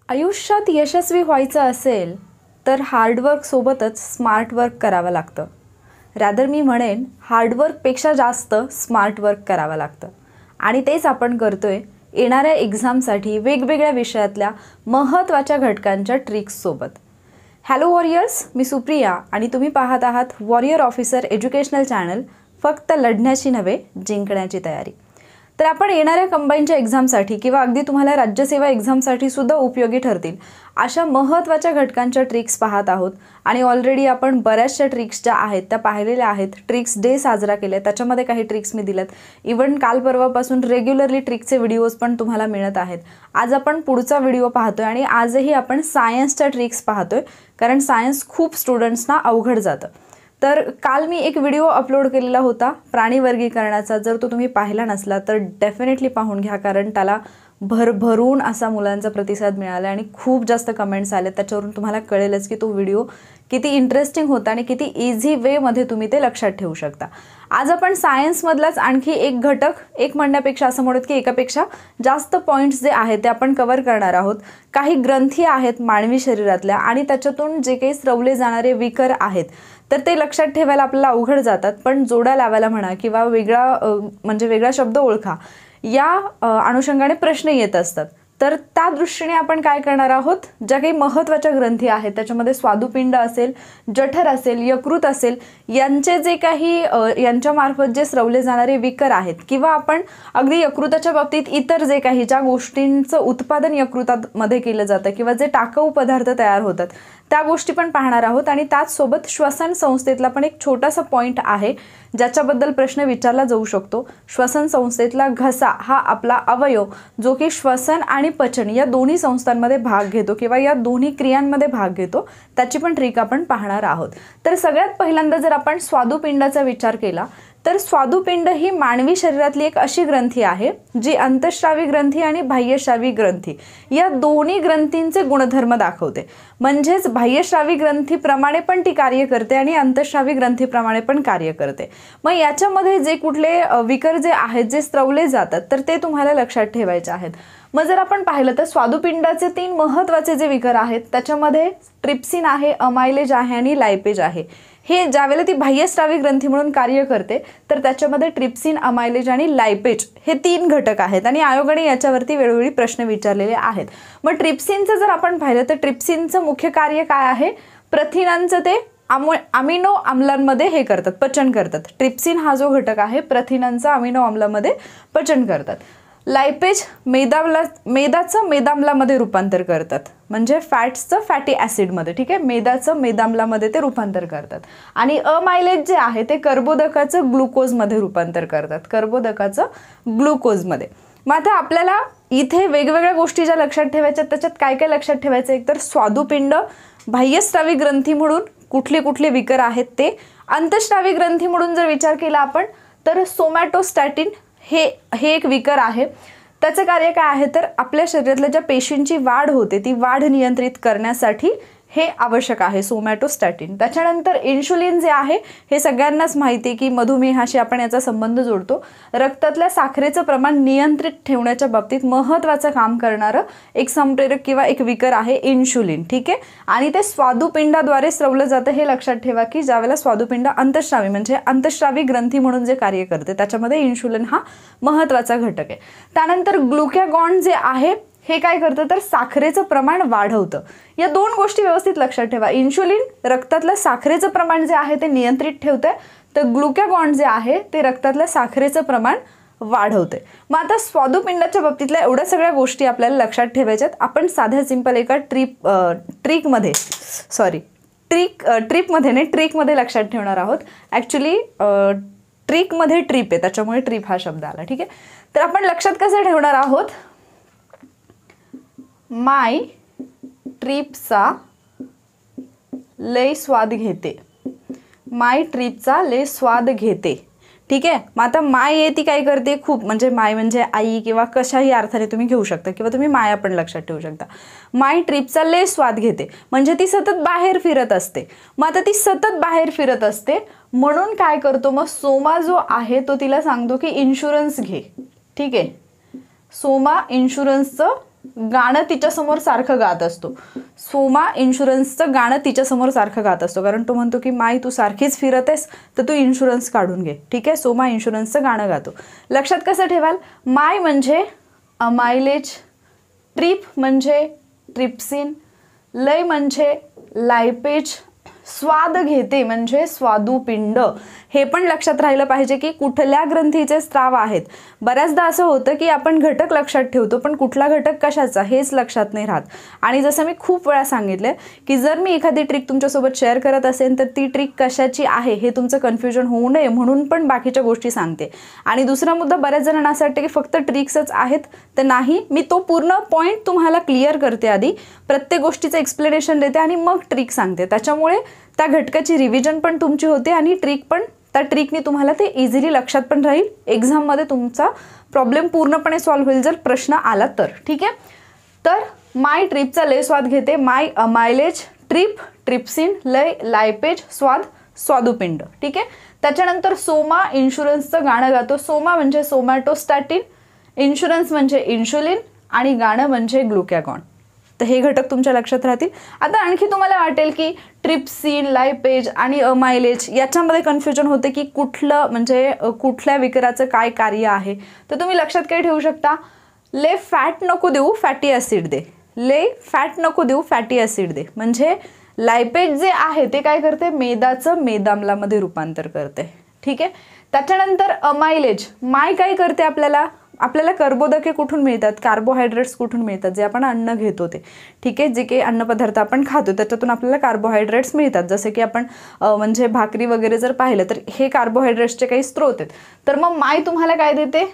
आयुष्यात यशस्वी व्हायचं असेल तर हार्डवर्क सोबतच स्मार्ट वर्क करावं लागतं. रॅदर मी म्हणेन हार्डवर्कपेक्षा जास्त स्मार्ट वर्क करावं लागतं. आणि तेच आपण करतोय येणाऱ्या एक्झामसाठी वेगवेगळ्या विषयातल्या महत्त्वाच्या घटकांच्या ट्रिक्ससोबत. हॅलो वॉरियर्स, मी सुप्रिया आणि तुम्ही पाहत आहात वॉरियर ऑफिसर एज्युकेशनल चॅनल. फक्त लढण्याची नव्हे, जिंकण्याची तयारी. तर आपण येणाऱ्या कंबाईनच्या एक्झामसाठी किंवा अगदी तुम्हाला राज्यसेवा एक्झामसाठी सुद्धा उपयोगी ठरतील अशा महत्त्वाच्या घटकांच्या ट्रिक्स पाहत आहोत. आणि ऑलरेडी आपण बऱ्याचशा ट्रिक्स ज्या आहेत त्या पाहिलेल्या आहेत. ट्रिक्स डे साजरा केला, त्याच्यामध्ये काही ट्रिक्स मी दिल्यात. इव्हन काल परवापासून रेग्युलरली ट्रिक्सचे व्हिडिओज पण तुम्हाला मिळत आहेत. आज आपण पुढचा व्हिडिओ पाहतोय आणि आजही आपण सायन्सच्या ट्रिक्स पाहतोय, कारण सायन्स खूप स्टुडंट्सना अवघड जातं. तर काल मी एक व्हिडिओ अपलोड केलेला होता प्राणी वर्गीकरणाचा. जर तो तुम्ही पाहिला नसला तर डेफिनेटली पाहून घ्या, कारण त्याला भरभरून असा मुलांचा प्रतिसाद मिळाला आणि खूप जास्त कमेंट्स आले. त्याच्यावरून तुम्हाला कळेलच की तो व्हिडिओ किती इंटरेस्टिंग होता आणि किती इझी वेमध्ये तुम्ही ते लक्षात ठेवू शकता. आज आपण सायन्समधलाच आणखी एक घटक, एक म्हणण्यापेक्षा असं म्हणत की एकापेक्षा जास्त पॉईंट्स जे आहेत ते आपण कव्हर करणार आहोत. काही ग्रंथी आहेत मानवी शरीरातल्या आणि त्याच्यातून जे काही स्रवले जाणारे विकर आहेत तर ते लक्षात ठेवायला आपल्याला अवघड जातात. पण जोड्या लावायला म्हणा किंवा वेगळा शब्द ओळखा, या अनुषंगाने प्रश्न येत असतात. तर त्या दृष्टीने आपण काय करणार आहोत, ज्या काही महत्त्वाच्या ग्रंथी आहेत त्याच्यामध्ये स्वादुपिंड असेल, जठर असेल, यकृत असेल, यांचे जे काही यांच्यामार्फत जे स्रवले जाणारे विकर आहेत किंवा आपण अगदी यकृताच्या बाबतीत इतर जे काही ज्या गोष्टींचं उत्पादन यकृतामध्ये केलं जातं किंवा जे टाकाऊ पदार्थ तयार होतात त्या गोष्टी पण पाहणार आहोत. आणि त्याचसोबत श्वसन संस्थेतला पण एक छोटासा पॉईंट आहे ज्याच्याबद्दल प्रश्न विचारला जाऊ शकतो. श्वसन संस्थेतला घसा हा आपला अवयव जो की श्वसन आणि पचन या दोन्ही संस्थांमध्ये भाग घेतो किंवा या दोन्ही क्रियांमध्ये भाग घेतो, त्याची पण ट्रिक आपण पाहणार आहोत. तर सगळ्यात पहिल्यांदा जर आपण स्वादुपिंडाचा विचार केला तर स्वादुपिंड ही मानवी शरीरातली एक अशी ग्रंथी आहे जी अंतःस्रावी ग्रंथी आणि बाह्यस्रावी ग्रंथी या दोन्ही ग्रंथींचे गुणधर्म दाखवते. म्हणजेच बाह्यस्रावी ग्रंथीप्रमाणे पण ती कार्य करते आणि अंतःस्रावी ग्रंथीप्रमाणे पण कार्य करते. मग याच्यामध्ये जे कुठले विकर जे आहेत जे स्रवले जातात तर ते तुम्हाला लक्षात ठेवायचे आहेत. मग जर आपण पाहिलं तर स्वादुपिंडाचे 3 महत्त्वाचे जे विकर आहेत त्याच्यामध्ये ट्रिप्सिन आहे, अमायलेज आहे आणि लायपेज आहे. हे ज्यावेळेला ती बाह्यस्रावी ग्रंथी म्हणून कार्य करते तर त्याच्यामध्ये ट्रिप्सिन, अमायलेज आणि लायपेज हे 3 घटक आहेत आणि आयोगाने याच्यावरती वेळोवेळी प्रश्न विचारलेले आहेत. मग ट्रिप्सिनचं जर आपण पाहिलं तर ट्रिप्सिनचं मुख्य कार्य काय आहे, प्रथिनांचं ते अमिनो आम्लांमध्ये हे करतात, पचन करतात. ट्रिप्सिन हा जो घटक आहे प्रथिनांचा अमिनो आम्लामध्ये पचन करतात. लायपेज मेदाचं मेदाम्लामध्ये रूपांतर करतात, म्हणजे फॅट्सचं फॅटी ॲसिडमध्ये. ठीक आहे, मेदाचं मेदाम्लामध्ये ते रूपांतर करतात. आणि अमायलेज जे आहे ते कर्बोदकाचं ग्लुकोजमध्ये रूपांतर करतात, कर्बोदकाचं ग्लुकोजमध्ये. मग आता आपल्याला इथे वेगवेगळ्या गोष्टी ज्या लक्षात ठेवायच्या त्याच्यात काय काय लक्षात ठेवायचं, एकतर स्वादुपिंड, बाह्यस्रावी ग्रंथी म्हणून कुठले कुठले विकर आहेत ते, अंतःस्रावी ग्रंथी म्हणून जर विचार केला आपण तर सोमॅटोस्टॅटिन हे एक विकर आहे. त्याचं कार्य काय आहे तर आपल्या शरीरातल्या ज्या पेशींची वाढ होते ती वाढ नियंत्रित करण्यासाठी हे आवश्यक आहे, सोमॅटोस्टॅटिन. त्याच्यानंतर इन्शुलिन जे आहे हे सगळ्यांनाच माहिती आहे की मधुमेहाशी आपण याचा संबंध जोडतो. रक्तातल्या साखरेचं प्रमाण नियंत्रित ठेवण्याच्या बाबतीत महत्त्वाचं काम करणारं एक संप्रेरक किंवा एक विकर आहे इन्शुलिन. ठीक आहे, आणि ते स्वादुपिंडाद्वारे स्रवलं जातं. हे लक्षात ठेवा की ज्यावेळेला स्वादुपिंड अंतःस्रावी म्हणजे अंतःस्रावी ग्रंथी म्हणून जे कार्य करते त्याच्यामध्ये इन्शुलिन हा महत्त्वाचा घटक आहे. त्यानंतर ग्लुकॅगॉन जे आहे हे काय करतं तर साखरेचं प्रमाण वाढवतं. या 2 गोष्टी व्यवस्थित लक्षात ठेवा. इन्शुलिन रक्तातलं साखरेचं प्रमाण जे आहे ते नियंत्रित ठेवते, तर ग्लुकॅगॉन जे आहे ते रक्तातलं साखरेचं प्रमाण वाढवते. मग आता स्वादुपिंडाच्या बाबतीतल्या एवढ्या सगळ्या गोष्टी आपल्याला लक्षात ठेवायच्यात. आपण साध्या सिंपल एका ट्रिकमध्ये लक्षात ठेवणार आहोत. ॲक्च्युली ट्रिकमध्ये ट्रिप आहे त्याच्यामुळे ट्रिप हा शब्द आला. ठीक आहे, तर आपण लक्षात कसं ठेवणार आहोत, माय ट्रिपचा लय स्वाद घेते, माय ट्रिपचा लय स्वाद घेते. ठीक आहे, मग आता माय आहे ती काय करते, खूप म्हणजे माय म्हणजे आई किंवा कशाही अर्थाने तुम्ही घेऊ शकता किंवा तुम्ही माया पण लक्षात ठेवू शकता. माय ट्रिपचा लय स्वाद घेते म्हणजे ती सतत बाहेर फिरत असते. मग आता ती सतत बाहेर फिरत असते म्हणून काय करतो मग सोमा जो आहे तो तिला सांगतो की इन्शुरन्स घे. ठीक आहे, सोमा इन्शुरन्सचं गाणं तिच्यासमोर सारखं गात असतो. सोमा इन्शुरन्सचं गाणं तिच्यासमोर सारखं गात असतो, कारण तो म्हणतो की माई तू सारखीच फिरत आहेस तर तू इन्शुरन्स काढून घे. ठीक आहे, सोमा इन्शुरन्सचं गाणं गातो. लक्षात कसं ठेवाल, माय म्हणजे मायलेज, ट्रिप म्हणजे ट्रिप्सिन, लय म्हणजे लायपेज, स्वाद घेते म्हणजे स्वादुपिंड. हे पण लक्षात राहिलं पाहिजे की कुठल्या ग्रंथीचे स्त्राव आहेत. बऱ्याचदा असं होतं की आपण घटक लक्षात ठेवतो पण कुठला घटक कशाचा हेच लक्षात नाही राहत. आणि जसं मी खूप वेळा सांगितलं की जर मी एखादी ट्रिक तुमच्यासोबत शेअर करत असेल तर ती ट्रिक कशाची आहे हे तुमचं कन्फ्युजन होऊ नये म्हणून पण बाकीच्या गोष्टी सांगते. आणि दुसरा मुद्दा, बऱ्याच जणांना असं वाटतं की फक्त ट्रिक्सच आहेत, तर नाही, मी तो पूर्ण पॉईंट तुम्हाला क्लिअर करते, आधी प्रत्येक गोष्टीचं एक्सप्लेनेशन देते आणि मग ट्रिक सांगते. त्याच्यामुळे त्या घटकाची रिव्हिजन पण तुमची होते आणि ट्रिक पण, त्या ट्रिकने तुम्हाला ते इझिली लक्षात पण राहील. एक्झाममध्ये तुमचा प्रॉब्लेम पूर्णपणे सॉल्व्ह होईल जर प्रश्न आला तर. ठीक आहे, तर माय ट्रिपचा लय स्वाद घेते, मायलेज, ट्रिप, ट्रिप्सिन, लय, लायपेज, स्वाद, स्वादुपिंड. ठीक आहे, त्याच्यानंतर सोमा इन्शुरन्सचं गाणं गातो. सोमा म्हणजे सोमॅटोस्टॅटिन, इन्शुरन्स म्हणजे इन्शुलिन आणि गाणं म्हणजे ग्लुकॅगॉन. तर हे घटक तुमच्या लक्षात राहतील. आता आणखी तुम्हाला वाटेल की ट्रिप्सिन, लायपेज आणि मायलेज याच्यामध्ये कन्फ्युजन होते की कुठलं म्हणजे कुठल्या विकाराचं काय कार्य आहे. तर तुम्ही लक्षात काय ठेवू शकता, ले फॅट नको देऊ, फॅटी ॲसिड दे. ले फॅट नको देऊ, फॅटी ॲसिड दे. म्हणजे लायपेज जे आहे ते काय करते, मेदाचं मेदाम्लामध्ये रूपांतर करते. ठीक आहे, त्याच्यानंतर मायलेज, माय काय करते, आपल्याला कर्बोदके कुठून मिळतात, कार्बोहायड्रेट्स कुठून मिळतात, जे आपण अन्न घेतो ते. ठीक आहे, जे काही अन्नपदार्थ आपण खातो त्याच्यातून आपल्याला कार्बोहायड्रेट्स मिळतात. जसे की आपण म्हणजे भाकरी वगैरे जर पाहिलं तर हे कार्बोहायड्रेट्सचे काही स्रोत आहेत. तर मग माय तुम्हाला काय देते,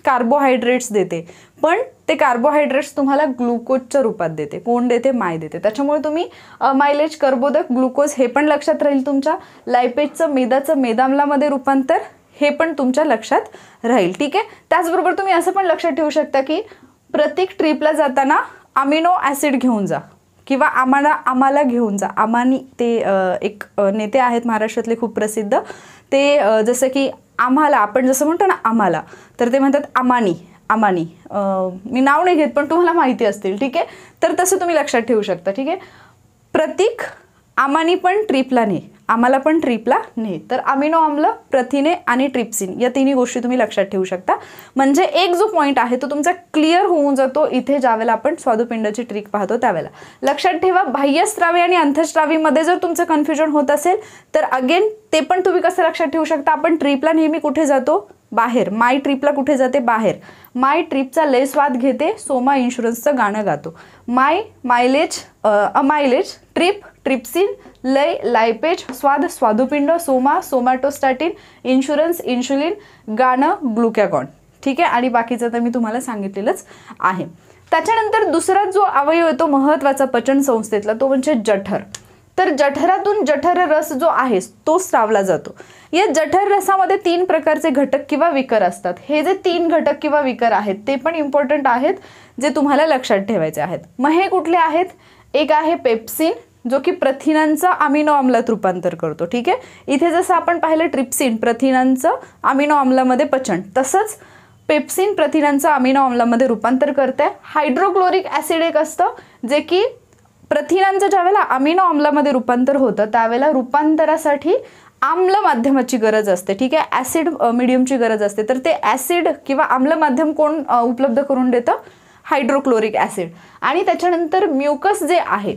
कार्बोहायड्रेट्स देते. पण ते कार्बोहायड्रेट्स तुम्हाला ग्लुकोजच्या रूपात देते. कोण देते, माय देते. त्याच्यामुळे तुम्ही मायलेज, कर्बोदक, ग्लुकोज हे पण लक्षात राहील तुमच्या. लायपेजचं मेदाचं मेदाम्लामध्ये रूपांतर हे पण तुमच्या लक्षात राहील. ठीक आहे, त्याचबरोबर तुम्ही असं पण लक्षात ठेवू शकता की प्रत्येक ट्रिपला जाताना अमिनो ॲसिड घेऊन जा किंवा आम्हाला घेऊन जा. आमानी ते एक नेते आहेत महाराष्ट्रातले खूप प्रसिद्ध. ते जसं की आम्हाला, आपण जसं म्हणतो ना आम्हाला, तर ते म्हणतात आमानी. मी नाव नाही घेत पण तुम्हाला माहिती असतील. ठीक आहे, तर तसं तुम्ही लक्षात ठेवू शकता. ठीक आहे, प्रतीक आमानी पण ट्रिपला ने, आम्हाला पण ट्रिपला ने. तर अमिनो आम्ल, प्रथिने आणि ट्रिप्सिन या तिन्ही गोष्टी तुम्ही लक्षात ठेवू शकता. म्हणजे एक जो पॉईंट आहे तो तुमचा क्लिअर होऊन जातो इथे ज्यावेळेला आपण स्वादुपिंडाची ट्रिक पाहतो त्यावेळेला. लक्षात ठेवा, बाह्यस्रावी आणि अंतःस्रावीमध्ये जर तुमचं कन्फ्युजन होत असेल तर अगेन ते पण तुम्ही कसं लक्षात ठेवू शकता, आपण ट्रिपला नेहमी कुठे जातो, बाहेर. माय ट्रिपला कुठे जाते, बाहेर. माय ट्रिपचा लय स्वाद घेते, सोमा इन्शुरन्सचं गाणं गातो. मायलेज, ट्रिप, ट्रिप्सिन, लय, लायपेज, स्वाद, स्वादुपिंड, सोमा, सोमॅटोस्टॅटिन, इन्शुरन्स, इन्शुलिन, गाणं, ग्लुकॅगॉन. ठीक आहे, आणि बाकीचं तर मी तुम्हाला सांगितलेलंच आहे. त्याच्यानंतर दुसरा जो अवयव येतो महत्त्वाचा पचन संस्थेतला तो म्हणजे जठर. तर जठरातून जठर रस जो आहे तो स्रावला जातो. या जठर रसामध्ये 3 प्रकारचे घटक किंवा विकर असतात. हे जे 3 घटक किंवा विकर आहेत ते पण इम्पॉर्टंट आहेत, जे तुम्हाला लक्षात ठेवायचे आहेत. मग हे कुठले आहेत, एक आहे पेप्सिन जो की प्रथिनांचं अमिनो आम्लात रूपांतर करतो. ठीक आहे, इथे जसं आपण पाहिलं ट्रिप्सिन प्रथिनांचं अमिनो आम्लामध्ये पचन, तसंच पेप्सिन प्रथिनांचं अमिनो आम्लामध्ये रूपांतर करते. हायड्रोक्लोरिक ॲसिड एक असतं जे की प्रथिनांचं ज्यावेळेला अमिनो आम्लामध्ये रूपांतर होतं त्यावेळेला रूपांतरासाठी आम्ल माध्यमाची गरज असते. ठीक आहे, ॲसिड मिडियमची गरज असते. तर ते ॲसिड किंवा आम्ल माध्यम कोण उपलब्ध करून देतं, हायड्रोक्लोरिक ॲसिड. आणि त्याच्यानंतर म्युकस जे आहे,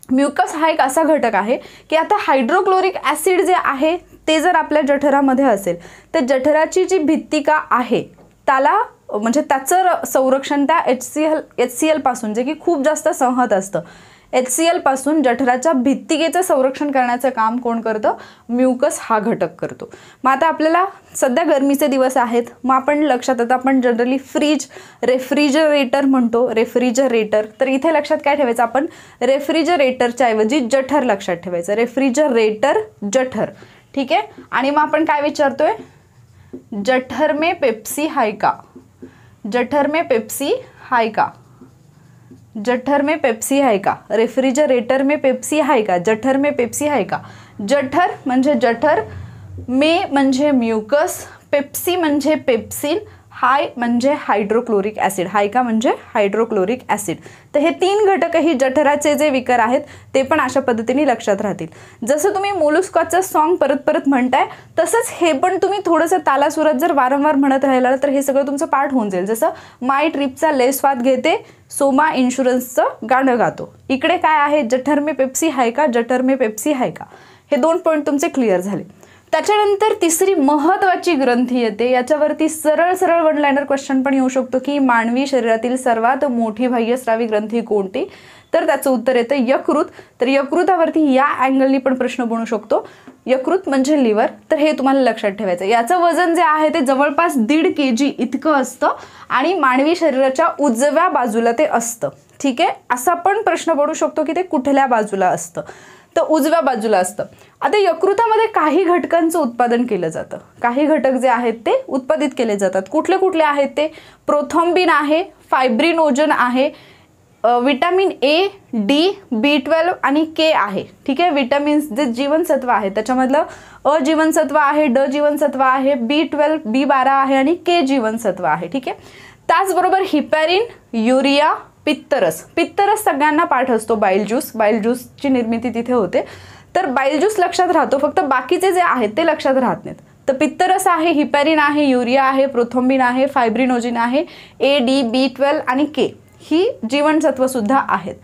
म्युकस हा एक असा घटक आहे की आता हायड्रोक्लोरिक ॲसिड जे आहे ते जर आपल्या जठरामध्ये असेल तर जठराची जी भित्तिका आहे त्याला म्हणजे त्याचं संरक्षण त्या HCl पासून, जे की खूप जास्त संहत असतं, HCl पासून जठराच्या भित्तिकेचं संरक्षण करण्याचं काम कोण करतं, म्युकस हा घटक करतो. मग आता आपल्याला सध्या गरमीचे दिवस आहेत, मग आपण लक्षात येतं आपण जनरली रेफ्रिजरेटर म्हणतो, रेफ्रिजरेटर. तर इथे लक्षात काय ठेवायचं, आपण रेफ्रिजरेटरच्या ऐवजी जठर लक्षात ठेवायचं, रेफ्रिजरेटर, जठर. ठीक आहे, आणि मग आपण काय विचारतोय, जठर में पेप्सी है का, जठर में पेप्सी है का, जठर में पेप्सी है का, रेफ्रिजरेटर में पेप्सी है का, जठर में पेप्सी है का. जठर म्हणजे जठर, में म्हणजे म्युकस, पेप्सी म्हणजे पेप्सिन, हाय म्हणजे हायड्रोक्लोरिक ॲसिड, हायका म्हणजे हायड्रोक्लोरिक ॲसिड. तर हे 3 घटकही जठराचे जे विकर आहेत ते पण अशा पद्धतीने लक्षात राहतील. जसं तुम्ही मोलुस्काचं सॉन्ग परत परत म्हणताय तसंच हे पण तुम्ही थोडंसं तालासुरात जर वारंवार म्हणत राहिला तर हे सगळं तुमचं पाठ होऊन जाईल. जसं माय ट्रिपचा लय स्वाद घेते, सोमा इन्शुरन्सचं गाणं गातो. इकडे काय आहे, जठर में पेप्सी हायका, जठर में पेप्सी हायका. हे 2 पॉईंट तुमचे क्लिअर झाले. त्याच्यानंतर तिसरी महत्त्वाची ग्रंथी येते. याच्यावरती सरळ सरळ वन लाइनर क्वेश्चन पण येऊ शकतो की मानवी शरीरातील सर्वात मोठी बाह्यस्रावी ग्रंथी कोणती, तर त्याचं उत्तर येतं यकृत. तर यकृतावरती या अँगलनी पण प्रश्न बनू शकतो. यकृत म्हणजे लिव्हर. तर हे तुम्हाला लक्षात ठेवायचं. याचं वजन जे आहे ते जवळपास 1.5 kg इतकं असतं आणि मानवी शरीराच्या उजव्या बाजूला ते असतं. ठीक आहे, असा पण प्रश्न पडू शकतो की ते कुठल्या बाजूला असतं, तर उजव्या बाजूला असतं. आता यकृतामध्ये काही घटकांचं उत्पादन केलं जातं. काही घटक जे आहेत ते उत्पादित केले जातात. कुठले कुठले आहेत ते, प्रोथॉम्बिन आहे, फायब्रिनोजन आहे, विटॅमिन ए, डी, B12 आणि के आहे. ठीक आहे, विटॅमिन्स जे जीवनसत्व आहे त्याच्यामधलं अ जीवनसत्व आहे, ड जीवनसत्व आहे, B12, B12 आहे आणि के जीवनसत्व आहे. ठीक आहे, त्याचबरोबर हिपॅरिन, युरिया, पित्तरस. पित्तरस सगळ्यांना पाठ असतो. बाईल ज्यूसची निर्मिती तिथे होते. तर बाईल ज्यूस लक्षात राहतो, फक्त बाकीचे जे आहेत ते लक्षात राहत नाहीत. तर पित्तरस आहे, हिपॅरिन आहे, युरिया आहे, प्रोथॉम्बिन आहे, फायब्रिनोजिन आहे, ए, डी, B12 आणि के ही जीवनसत्व सुद्धा आहेत.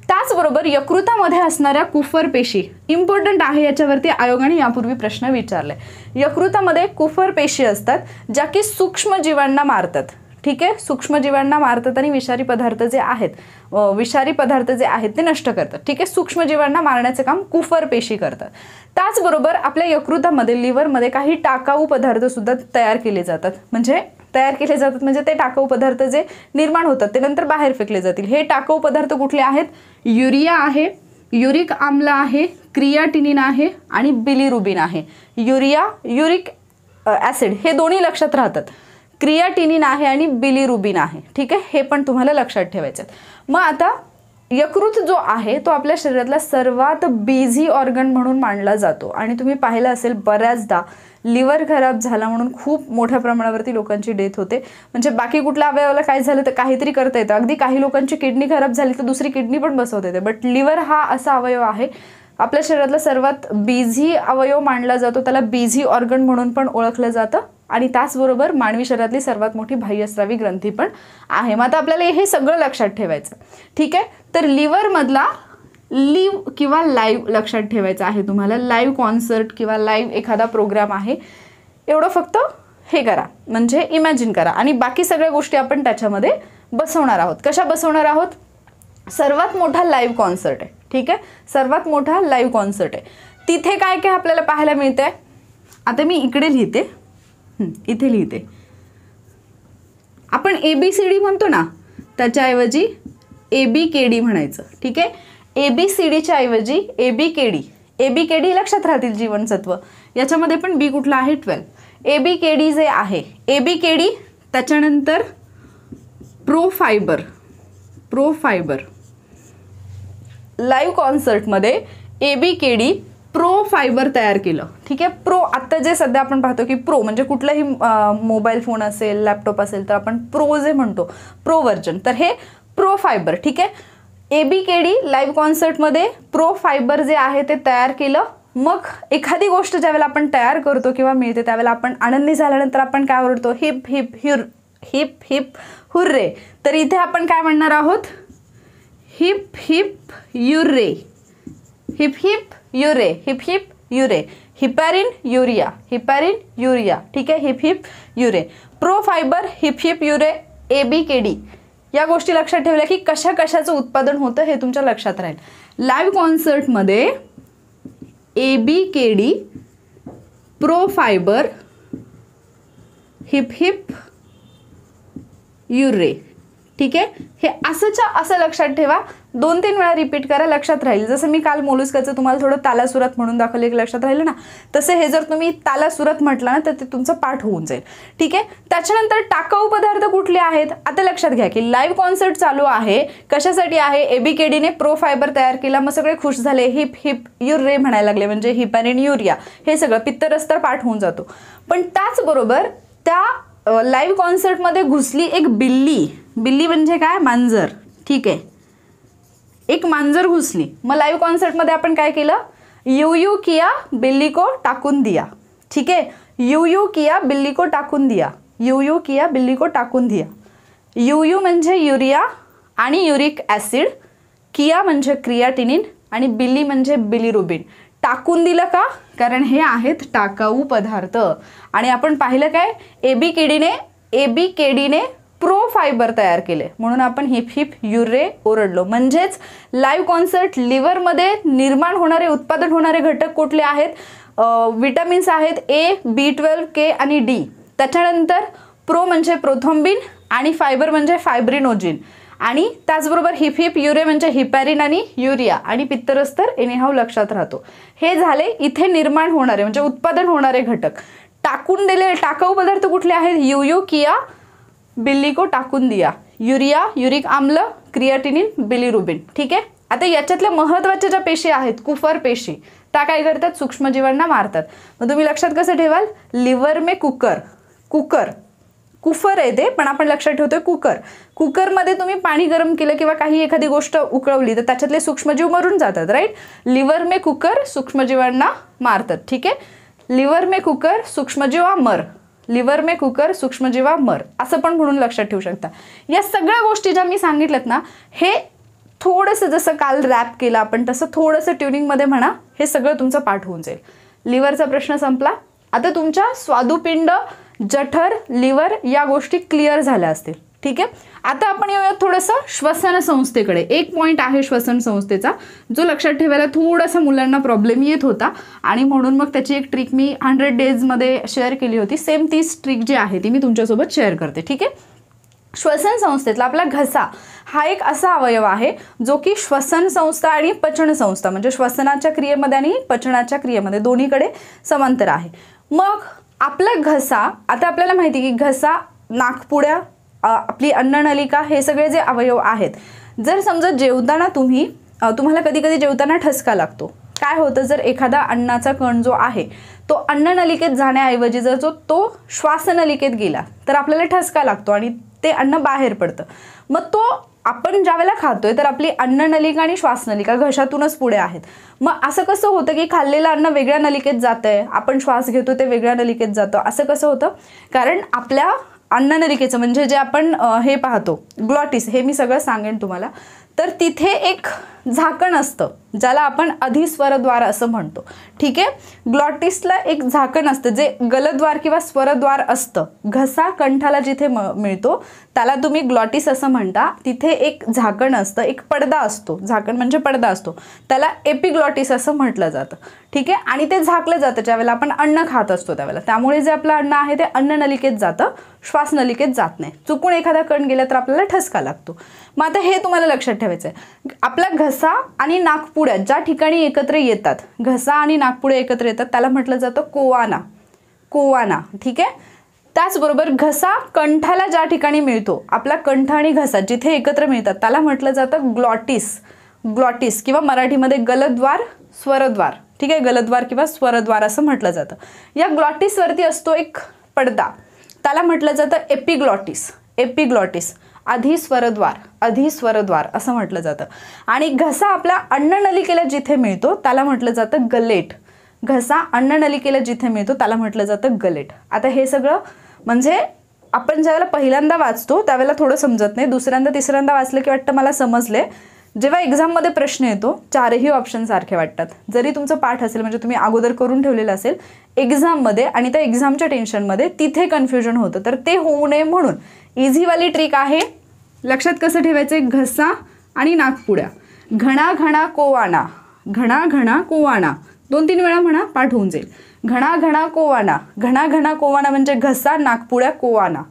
त्याचबरोबर यकृतामध्ये असणाऱ्या कुफर पेशी इम्पॉर्टंट आहे. याच्यावरती आयोगाने यापूर्वी प्रश्न विचारले. यकृतामध्ये कुफर पेशी असतात ज्या की सूक्ष्म जीवांना मारतात. ठीक आहे, सूक्ष्मजीवांना मारतात आणि विषारी पदार्थ जे आहेत ते नष्ट करतात. ठीक आहे, सूक्ष्मजीवांना मारण्याचे काम कुफर पेशी करतात. त्याचबरोबर आपल्या यकृतामध्ये, लिव्हरमध्ये काही टाकाऊ पदार्थ सुद्धा तयार केले जातात. म्हणजे ते टाकाऊ पदार्थ जे निर्माण होतात ते नंतर बाहेर फेकले जातील. हे टाकाऊ पदार्थ कुठले आहेत, युरिया आहे, युरिक आम्ल आहे, क्रियाटिनिन आहे आणि बिलिरुबिन आहे. युरिक ॲसिड हे दोन्ही लक्षात राहतात. क्रियाटिनिन आहे आणि बिलिरुबिन आहे. ठीक आहे, हे पण तुम्हाला लक्षात ठेवायचं. मग आता यकृत जो आहे तो आपल्या शरीरातला सर्वात बिझी ऑर्गन म्हणून मानला जातो. आणि तुम्ही पाहिलं असेल बऱ्याचदा लिव्हर खराब झाला म्हणून खूप मोठ्या प्रमाणावरती लोकांची डेथ होते. म्हणजे बाकी कुठल्या अवयवाला काय झालं तर काहीतरी करता येतं. अगदी काही लोकांची किडनी खराब झाली तर दुसरी किडनी पण बसवता येते. बट लिव्हर हा असा अवयव आहे आपल्या शरीरातला सर्वात बिझी अवयव मानला जातो. त्याला बिझी ऑर्गन म्हणून पण ओळखलं जातं. आणि त्याचबरोबर मानवी शरीरातली सर्वात मोठी बाह्यस्रावी ग्रंथी पण आहे. मग आता आपल्याला हे सगळं लक्षात ठेवायचं. ठीक आहे, तर लिव्हरमधला लिव्ह किंवा लाईव्ह लक्षात ठेवायचं आहे तुम्हाला. लाईव्ह कॉन्सर्ट किंवा लाईव्ह एखादा प्रोग्राम आहे एवढं फक्त हे करा, म्हणजे इमॅजिन करा. आणि बाकी सगळ्या गोष्टी आपण त्याच्यामध्ये बसवणार आहोत. कशा बसवणार आहोत, सर्वात मोठा लाईव्ह कॉन्सर्ट आहे. ठीक आहे, सर्वात मोठा लाईव्ह कॉन्सर्ट आहे. तिथे काय काय आपल्याला पाहायला मिळतं आहे. आता मी इकडे लिहिते, इथे लिहिते. आपण ABCD म्हणतो ना, त्याच्याऐवजी ABKD म्हणायचं. ठीक आहे, ABCDच्या ऐवजी ABKD. ABKD लक्षात राहतील जीवनसत्व. याच्यामध्ये पण बी कुठला आहे, 12. ABKD जे आहे, ABKD त्याच्यानंतर प्रोफायबर. लाईव्ह कॉन्सर्टमध्ये ABKD प्रोफायबर तयार केलं. ठीक आहे, आता जे सध्या आपण पाहतो की प्रो म्हणजे कुठलाही मोबाईल फोन असेल, लॅपटॉप असेल तर आपण प्रो जे म्हणतो, प्रो व्हर्जन, तर हे प्रोफायबर. ठीक आहे, ABKD लाईव्ह कॉन्सर्टमध्ये प्रोफायबर जे आहे ते तयार केलं. मग एखादी गोष्ट ज्यावेळेला आपण तयार करतो किंवा मिळते त्यावेळेला आपण आनंदी झाल्यानंतर आपण काय ओरडतो, हिप हिप हिप हुर्रे. तर इथे आपण काय म्हणणार आहोत, hip hip hurray, hip hip hurray, hip hip hurray. Heparin urea, heparin urea. ठीक आहे, hip hip hurray. Pro fibre, hip hip hurray, ABKD या गोष्टी लक्षात ठेवल्या की कशा कशाचं उत्पादन होतं हे तुमच्या लक्षात राहील. लाईव्ह कॉन्सर्टमध्ये ABKD, pro fibre, hip hip hurray. ठीक आहे, हे असंच्या असं लक्षात ठेवा. 2-3 वेळा रिपीट करा, लक्षात राहील. जसं मी काल मोलुस्काचं तुम्हाला थोडं तालासुरात म्हणून दाखवलं की लक्षात राहिलं ना, तसं हे जर तुम्ही तालासुरात म्हटलं ना तर ते तुमचं पाठ होऊन जाईल. ठीक आहे, त्याच्यानंतर टाकाऊ पदार्थ कुठले आहेत आता लक्षात घ्या की लाईव्ह कॉन्सर्ट चालू आहे. कशासाठी आहे, ABKDने प्रोफायबर तयार केला. मग सगळे खुश झाले, हिप हिप युरे म्हणायला लागले, म्हणजे हिपॅरिन युरिया. हे सगळं पित्तरस तर पाठ होऊन जातो. पण त्याचबरोबर त्या लाईव्ह कॉन्सर्टमध्ये घुसली एक बिल्ली. बिल्ली म्हणजे काय? मांजर. ठीक आहे, एक मांजर घुसली. मग लाईव्ह कॉन्सर्टमध्ये आपण काय केलं? यू यू किया बिल्ली को टाकून दिया. ठीक आहे, यू यू किया बिल्ली को टाकून दिया. यू यू किया बिल्ली को टाकून दिया. यू यू म्हणजे युरिया आणि युरिक ॲसिड, किया म्हणजे क्रियाटिनिन आणि बिल्ली म्हणजे बिलिरुबिन. टाकून दिलं का? कारण हे आहेत टाकाऊ पदार्थ. आणि आपण पाहिलं काय? एबीकेडीने प्रो फायबर तयार केले, म्हणून आपण हिप हिप युरे ओरडलो. म्हणजेच लाईव्ह कॉन्सर्ट लिव्हरमध्ये निर्माण होणारे, उत्पादन होणारे घटक कुठले आहेत? विटामिन्स आहेत ए, B12, K आणि D. त्याच्यानंतर प्रो म्हणजे प्रोथॉम्बिन आणि फायबर म्हणजे फायब्रिनोजिन. आणि त्याचबरोबर हिप हिप युरे म्हणजे हिपॅरिन आणि युरिया आणि पित्तरस तर एनिहाव लक्षात राहतो. हे झाले इथे निर्माण होणारे म्हणजे उत्पादन होणारे घटक. टाकून दिले टाकाऊ पदार्थ कुठले आहेत? यू यू किया बिल्ली को टाकून दिया. युरिया, युरिक आम्ल, क्रियाटिनिन, बिलिरुबिन. ठीक आहे, आता याच्यातल्या महत्त्वाच्या ज्या पेशी आहेत, कुफर पेशी, त्या काय करतात? सूक्ष्मजीवांना मारतात. मग तुम्ही लक्षात कसं ठेवाल? लिव्हर में कुकर. कुफर आहे ते, पण आपण लक्षात ठेवतोय कुकर. कुकरमध्ये तुम्ही पाणी गरम केलं किंवा काही एखादी गोष्ट उकळवली तर त्याच्यातले सूक्ष्मजीव मरून जातात. राईट, लिव्हर में कुकर सूक्ष्मजीवांना मारतात. ठीक आहे, लिव्हर में कुकर सूक्ष्मजीवा मर. लिव्हर में कुकर सूक्ष्मजीवा मर असं पण म्हणून लक्षात ठेवू शकता. या सगळ्या गोष्टी ज्या मी सांगितल्यात ना, हे थोडंसं जसं काल रॅप केलं आपण तसं थोडंसं ट्युनिंगमध्ये म्हणा, हे सगळं तुमचं पाठ होऊन जाईल. लिव्हरचा प्रश्न संपला. आता तुमच्या स्वादुपिंड, जठर, लिव्हर या गोष्टी क्लिअर झाल्या असतील. ठीक आहे, आता आपण येऊया थोडंसं श्वसन संस्थेकडे. एक पॉईंट आहे श्वसन संस्थेचा जो लक्षात ठेवायला थोडासा मुलांना प्रॉब्लेम येत होता आणि म्हणून मग त्याची एक ट्रिक मी 100 डेजमध्ये शेअर केली होती. सेम तीच ट्रिक जी आहे ती मी तुमच्यासोबत शेअर करते. ठीक आहे, श्वसन संस्थेतला आपला घसा हा एक असा अवयव आहे जो की श्वसन संस्था आणि पचन संस्था म्हणजे श्वसनाच्या क्रियेमध्ये आणि पचनाच्या क्रियेमध्ये दोन्हीकडे समांतर आहे. मग आपला घसा, आता आपल्याला माहिती की घसा, नाकपुड्या, आपली अन्ननलिका हे सगळे जे अवयव आहेत, जर समजा जेवताना तुम्हाला कधी कधी जेवताना ठसका लागतो. काय होतं? जर एखादा अन्नाचा कण जो आहे तो अन्ननलिकेत जाण्याऐवजी जर तो श्वासनलिकेत गेला तर आपल्याला ठसका लागतो आणि ते अन्न बाहेर पडतं. मग तो आपण ज्यावेळेला खातोय तर आपली अन्ननलिका आणि श्वासनलिका घशातूनच पुढे आहेत. मग असं कसं होतं की खाल्लेलं अन्न वेगळ्या नलिकेत जातंय, आपण श्वास घेतो ते वेगळ्या नलिकेत जातं? असं कसं होतं? कारण आपल्या अन्ननलिकेचं म्हणजे जे आपण हे पाहतो ग्लॉटिस, हे मी सगळं सांगेन तुम्हाला. तर तिथे एक झाकण असतं ज्याला आपण अधिस्वरद्वार असं म्हणतो. ठीक आहे, ग्लॉटिसला एक झाकण असतं जे गलद्वार किंवा स्वरद्वार असतं. घसा कंठाला जिथे मिळतो त्याला तुम्ही ग्लॉटिस असं म्हणता. तिथे एक झाकण असतं, एक पडदा असतो, झाकण म्हणजे पडदा असतो, त्याला एपिग्लॉटिस असं म्हटलं जातं. ठीक आहे, आणि ते झाकलं जातं ज्यावेळेला आपण अन्न खात असतो त्यावेळेला. त्यामुळे जे आपलं अन्न आहे ते अन्ननलिकेत जातं, श्वासनलिकेत जात नाही. चुकून एखादा कण गेला तर आपल्याला ठसका लागतो. मग आता हे तुम्हाला लक्षात ठेवायचं आहे. आपला घसा आणि नाकपुड्या ज्या ठिकाणी एकत्र येतात, घसा आणि नाकपुड्या एकत्र येतात त्याला म्हटलं जातं कोवाना. ठीक आहे, त्याचबरोबर घसा कंठाला ज्या ठिकाणी मिळतो, आपला कंठ आणि घसा जिथे एकत्र मिळतात त्याला म्हटलं जातं ग्लॉटिस किंवा मराठीमध्ये गलद्वार, स्वरद्वार. ठीक आहे, गलद्वार किंवा स्वरद्वार असं म्हटलं जातं. या ग्लॉटिसवरती असतो एक पडदा, त्याला म्हटलं जातं एपिग्लॉटिस. अधिस्वरद्वार असं म्हटलं जातं. आणि घसा आपल्या अन्ननलिकेला जिथे मिळतो त्याला म्हटलं जातं गलेट. घसा अन्ननलिकेला जिथे मिळतो त्याला म्हटलं जातं गलेट. आता हे सगळं म्हणजे आपण ज्यावेळेला पहिल्यांदा वाचतो त्यावेळेला थोडं समजत नाही, दुसऱ्यांदा तिसऱ्यांदा वाचलं की वाटतं मला समजले. जेव्हा एक्झाममध्ये प्रश्न येतो चारही ऑप्शन सारखे वाटतात. जरी तुमचं पाठ असेल म्हणजे तुम्ही अगोदर करून ठेवलेलं असेल, एक्झाममध्ये आणि त्या एक्झामच्या टेन्शनमध्ये तिथे कन्फ्युजन होतं. तर ते होऊ नये म्हणून इझीवाली ट्रिक आहे. लक्षात कसं ठेवायचं? घसा आणि नाकपुड्या. घणा घणा कोवाना, 2-3 वेळा म्हणा, पाठ होऊन जाईल. घणा घणा कोवाना म्हणजे घसा, नाकपुड्या, कोवाना.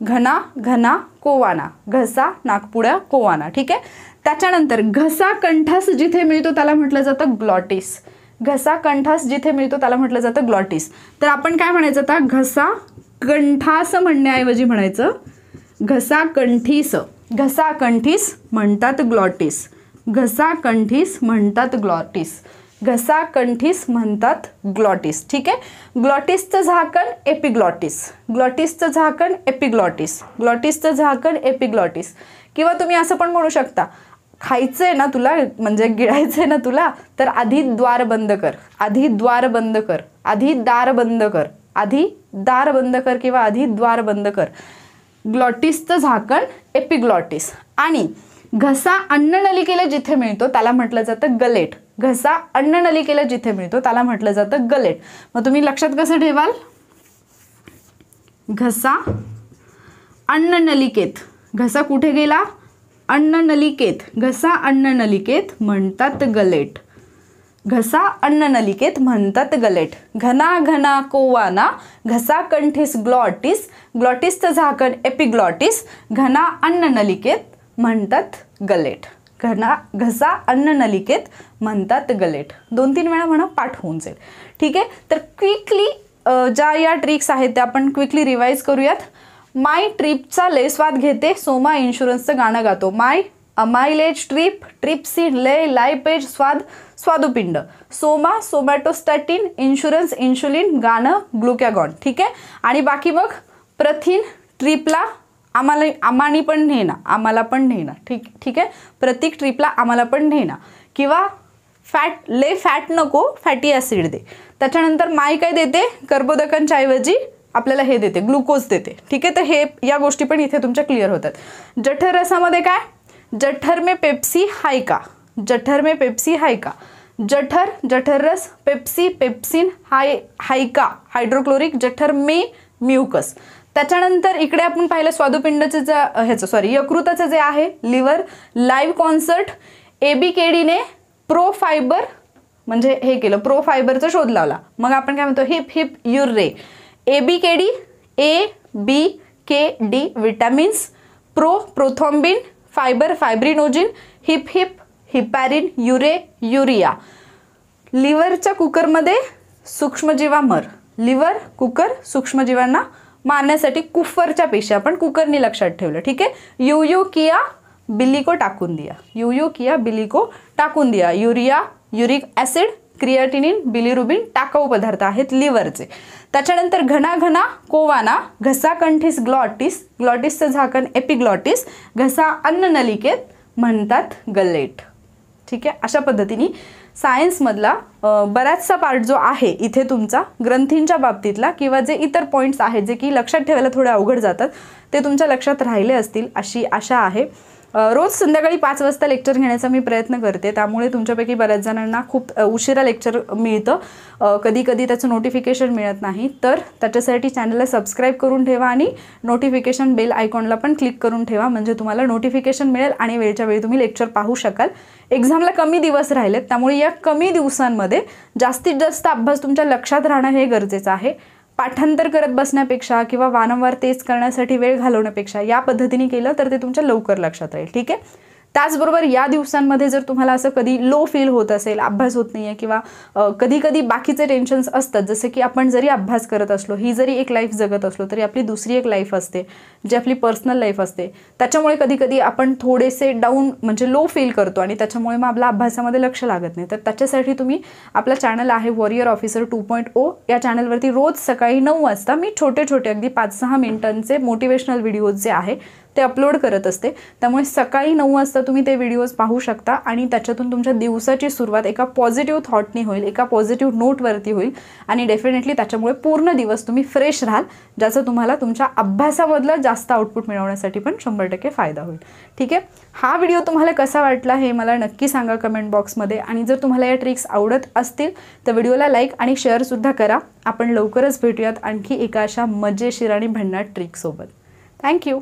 घना घना कोवाना, घसा, नाकपुड्या, कोवाना. ठीक आहे, त्याच्यानंतर घसा कंठास जिथे मिळतो त्याला म्हटलं जातं ग्लॉटिस. घसा कंठास जिथे मिळतो त्याला म्हटलं जातं ग्लॉटिस. तर आपण काय म्हणायचं आता? घसा कंठास म्हणण्याऐवजी म्हणायचं घसा कंठीस म्हणतात ग्लॉटिस. घसा कंठीस म्हणतात ग्लॉटिस. ठीक आहे, ग्लॉटिसचं झाकण एपिग्लॉटिस, ग्लॉटिसचं झाकण एपिग्लॉटिस, ग्लॉटिसचं झाकण एपिग्लॉटिस. किंवा तुम्ही असं पण म्हणू शकता, खायचंय ना तुला, म्हणजे गिळायचंय ना तुला, तर आधी द्वार बंद कर, आधी द्वार बंद कर, आधी दार बंद कर, आधी दार बंद कर किंवा आधी द्वार बंद कर. ग्लॉटिसचं झाकण एपिग्लॉटिस. आणि घसा अन्ननलिकेला जिथे मिळतो त्याला म्हटलं जातं गलेट. घसा अन्ननलिकेला जिथे मिळतो त्याला म्हटलं जातं गलेट. मग तुम्ही लक्षात कसं ठेवाल? घसा अन्ननलिकेत, घसा कुठे गेला? अन्ननलिकेत, घसा अन्ननलिकेत म्हणतात गलेट, घसा अन्ननलिकेत म्हणतात गलेट. घना घना कोवाना, घसा कंठीस ग्लॉटिस, ग्लॉटिसचं झाकण एपिग्लॉटिस, घना अन्ननलिकेत म्हणतात गलेट. घसा अन्ननलिकेत म्हणतात गलेट. 2-3 वेळा म्हणा, पाठ होऊन जाईल. ठीक आहे, तर क्विकली ज्या या ट्रिक्स आहेत त्या आपण क्विकली रिवाइज करूयात. माय ट्रिपचा लय स्वाद घेते, सोमा इन्शुरन्सचं गाणं गातो. मायलेज ट्रिप, ट्रिपसी लय लायपेज स्वाद स्वादुपिंड. सोमा सोमॅटोस्टॅटिन, इन्शुरन्स इन्शुलिन, गाणं ग्लुकॅगॉन. ठीक आहे, आणि बाकी मग प्रथिन ट्रिपला आम्हाला पण नेना, आम्हाला पण नेना. ठीक आहे, प्रत्येक ट्रिपला आम्हाला पण नेना. किंवा फॅट नको, फॅटी ॲसिड दे. त्याच्यानंतर माय काय देते? कर्बोदकांच्या ऐवजी आपल्याला हे देते, ग्लुकोज देते. ठीक आहे, तर हे या गोष्टी पण इथे तुमच्या क्लिअर होतात. जठर रसामध्ये काय? जठर में पेप्सी हाय का, जठर में पेप्सी हाय का. जठर, जठर रस, पेप्सी, पेप्सिन, हायका हायड्रोक्लोरिक, जठर में म्युकस. त्याच्यानंतर इकडे आपण पाहिलं स्वादुपिंडाचं यकृताचं जे आहे लिव्हर, लाईव्ह कॉन्सर्ट. ABKDने प्रो फायबर म्हणजे हे केलं, प्रो फायबरचा शोध लावला. मग आपण काय म्हणतो? Hip hip hurray. ABKD, ABKD vitamins, prothrombin, fibre fibrinogen, hip hip heparin, hurray urea. लिव्हरच्या कुकरमध्ये सूक्ष्मजीवा मर, लिव्हर कुकर सूक्ष्मजीवांना मारण्यासाठी कुफरच्या पेशी आपण कुकरनी लक्षात ठेवलं. ठीक आहे, युयू किया बिलिको टाकून दिया, युयू किया बिलिको टाकून दिया. Urea, uric acid, creatinine, bilirubin टाकाऊ पदार्थ आहेत लिव्हरचे. त्याच्यानंतर घना घना कोवाना, घसा कंठीस ग्लॉटिस, ग्लॉटिसचं झाकण एपिग्लॉटिस, घसा अन्ननलिकेत म्हणतात गलेट. ठीक आहे, अशा पद्धतीने सायन्समधला बराचसा पार्ट जो आहे इथे तुमचा ग्रंथींच्या बाबतीतला किंवा जे इतर पॉईंट्स आहेत जे की लक्षात ठेवायला थोडे अवघड जातात ते तुमच्या लक्षात राहिले असतील अशी आशा आहे. रोज संध्याकाळी 5 वाजता लेक्चर घेण्याचा मी प्रयत्न करते, त्यामुळे तुमच्यापैकी बऱ्याच जणांना खूप उशिरा लेक्चर मिळतं, कधी कधी त्याचं नोटिफिकेशन मिळत नाही. तर त्याच्यासाठी चॅनलला सबस्क्राईब करून ठेवा आणि नोटिफिकेशन बेल आयकॉनला पण क्लिक करून ठेवा, म्हणजे तुम्हाला नोटिफिकेशन मिळेल आणि वेळच्या वेळी तुम्ही लेक्चर पाहू शकाल. एक्झामला कमी दिवस राहिलेत, त्यामुळे या कमी दिवसांमध्ये जास्तीत जास्त अभ्यास तुमच्या लक्षात राहणं हे गरजेचं आहे. पाठांतर करत बसण्यापेक्षा किंवा वारंवार तेच करण्यासाठी वेळ घालवण्यापेक्षा या पद्धतीने केलं तर ते तुमच्या लवकर लक्षात राहील. ठीक आहे, त्याचबरोबर या दिवसांमध्ये जर तुम्हाला असं कधी लो फील होत असेल, अभ्यास होत नाही आहे किंवा कधी कधी बाकीचे टेन्शन्स असतात, जसं की आपण जरी अभ्यास करत असलो, ही जरी एक लाईफ जगत असलो तरी आपली दुसरी एक लाईफ असते जी आपली पर्सनल लाईफ असते, त्याच्यामुळे कधी कधी आपण थोडेसे डाऊन म्हणजे लो फील करतो आणि त्याच्यामुळे मग आपल्या अभ्यासामध्ये लक्ष लागत नाही. तर त्याच्यासाठी तुम्ही आपला चॅनल आहे वॉरियर ऑफिसर 2.0, या चॅनलवरती रोज सकाळी 9 वाजता मी छोटे छोटे अगदी 5-6 मिनिटांचे मोटिवेशनल व्हिडिओज जे आहे ते अपलोड करत असते. त्यामुळे सकाळी 9 वाजता तुम्ही ते व्हिडिओज पाहू शकता आणि त्याच्यातून तुमच्या दिवसाची सुरुवात एका पॉझिटिव्ह थॉटनी होईल, एका पॉझिटिव्ह नोटवरती होईल आणि डेफिनेटली त्याच्यामुळे पूर्ण दिवस तुम्ही फ्रेश राहाल, ज्याचा तुम्हाला तुमच्या अभ्यासामधलं जास्त आउटपुट मिळवण्यासाठी पण 100% फायदा होईल. ठीक आहे, हा व्हिडिओ तुम्हाला कसा वाटला हे मला नक्की सांगा कमेंट बॉक्समध्ये. आणि जर तुम्हाला या ट्रिक्स आवडत असतील तर व्हिडिओला लाईक आणि शेअरसुद्धा करा. आपण लवकरच भेटूयात आणखी एका अशा मजेशीर आणि भन्नाट ट्रिकसोबत. थँक्यू.